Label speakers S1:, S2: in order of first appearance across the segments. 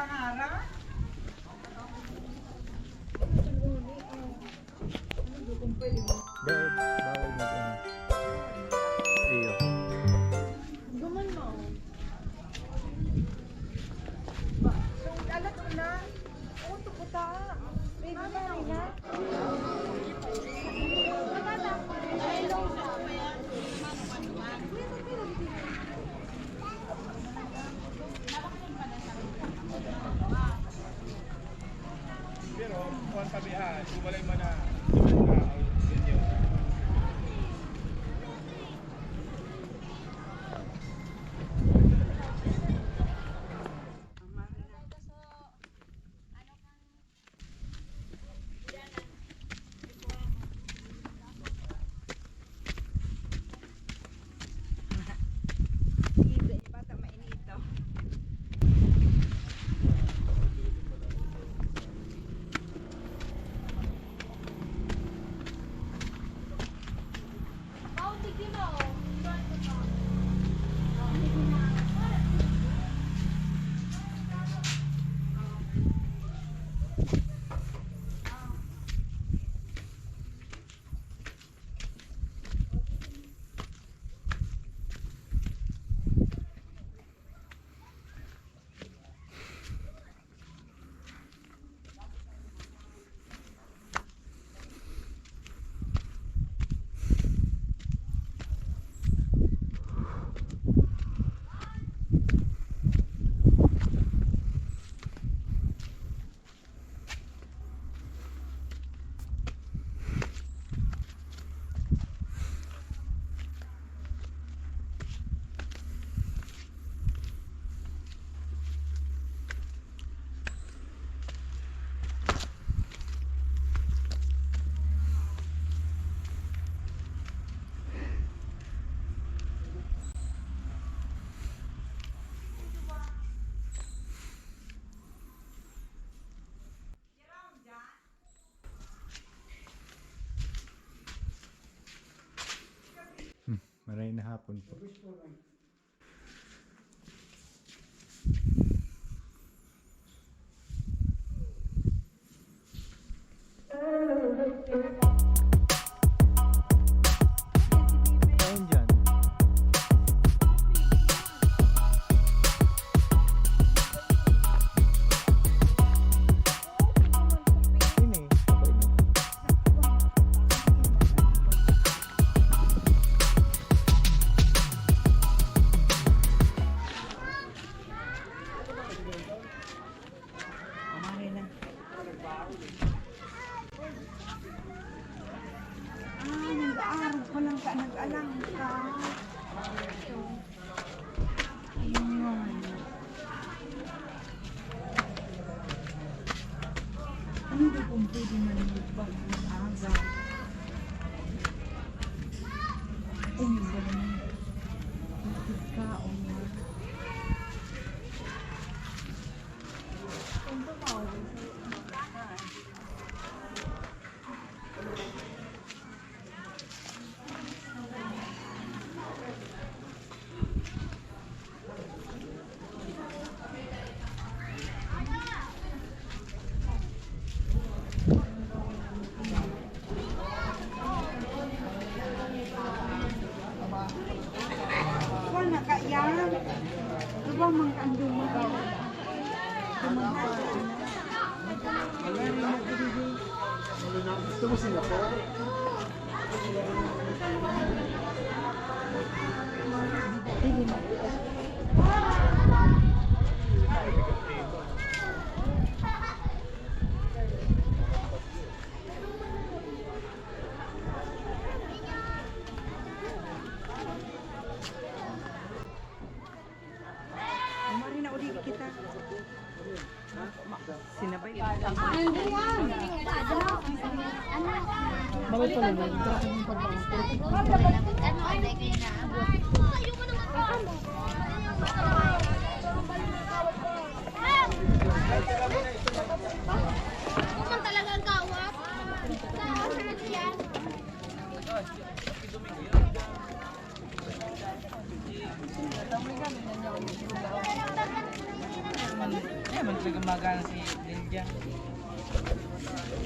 S1: pangarap.
S2: Dahil bawal mo ano. Iyo.
S1: Guman mo. So, alat na. Oh, tuputa. Baby, na.
S3: Pero kung sabihan, walay man na ganyan.
S2: Maray na hapon po. Kain dyan. Ini, apa ini?
S1: Nag-aaral ko lang ka, nag-alang ka. Ayun. Ano ba kung pwede manibag ng aga? Ayun ba naman? Ikaon mo. Kung tumawag wala ka yan. Diba mang kandung mo?
S3: Gusto mo Singapore?
S1: Mari na uli kita. Sinabay ba?
S3: Bakit pala na? Ito yung pagpapagod.
S4: Kuman talaga ang kawat. Sa Kaya man talaga magana si Ninja.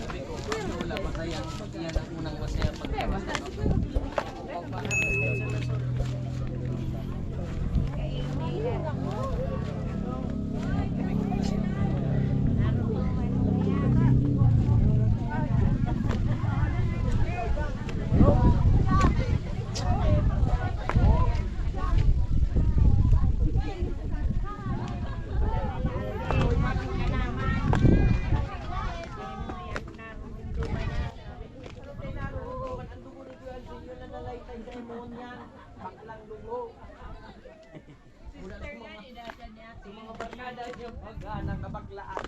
S4: Sabi ko, wala masaya. Yan ang unang masaya pagkabas na ako. Mga barkada niya pag nakabaklaan.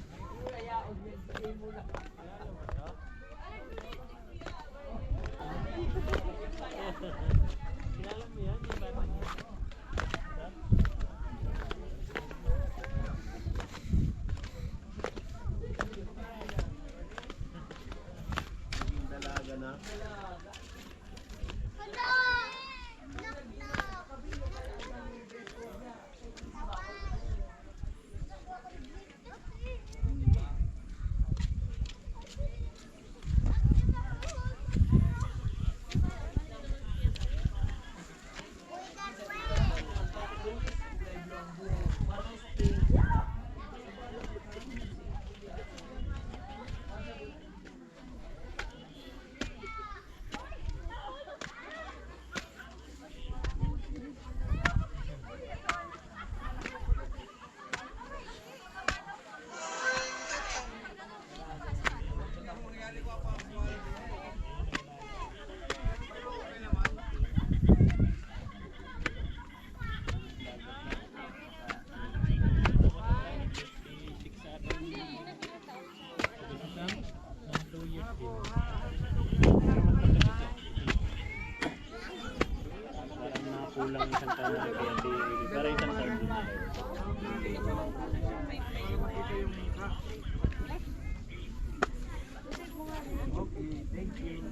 S4: Kaya yun muna. Kilala mo yan? Yung bata niya? Dalaga na.
S5: Kulang isang taon na kaya para isang taon din.
S4: Okay, thank you.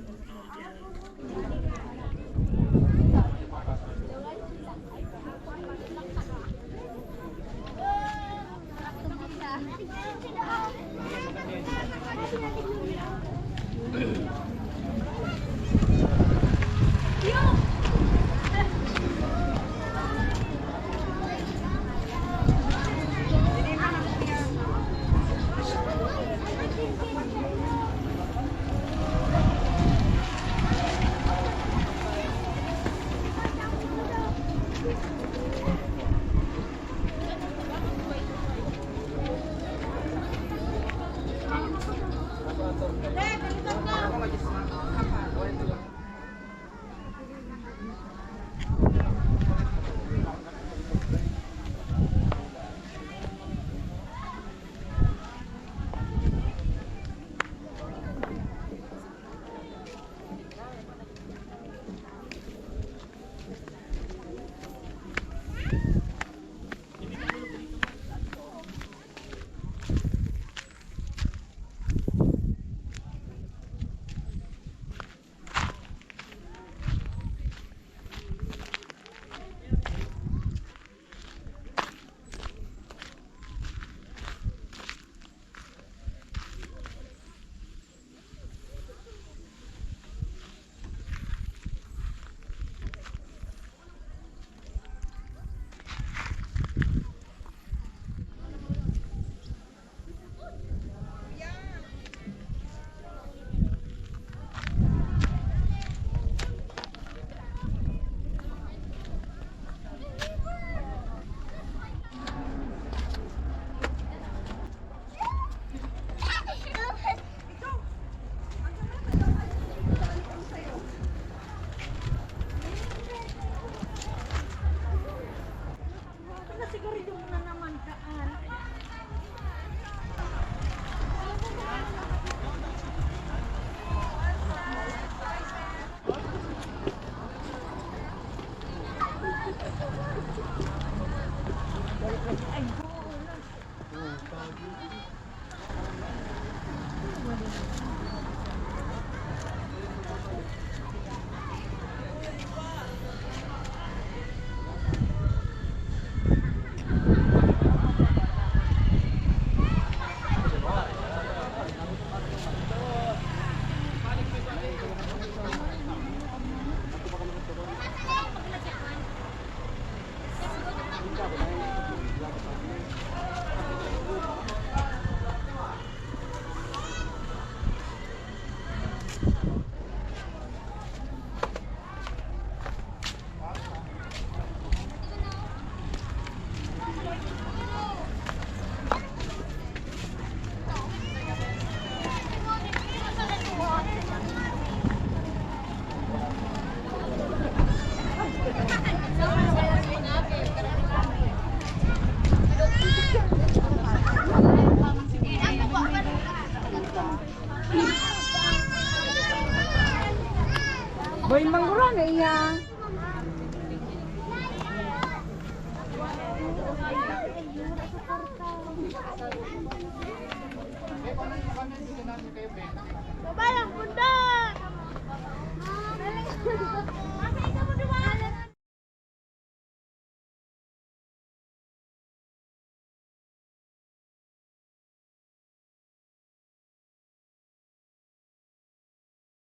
S1: Ay, oo.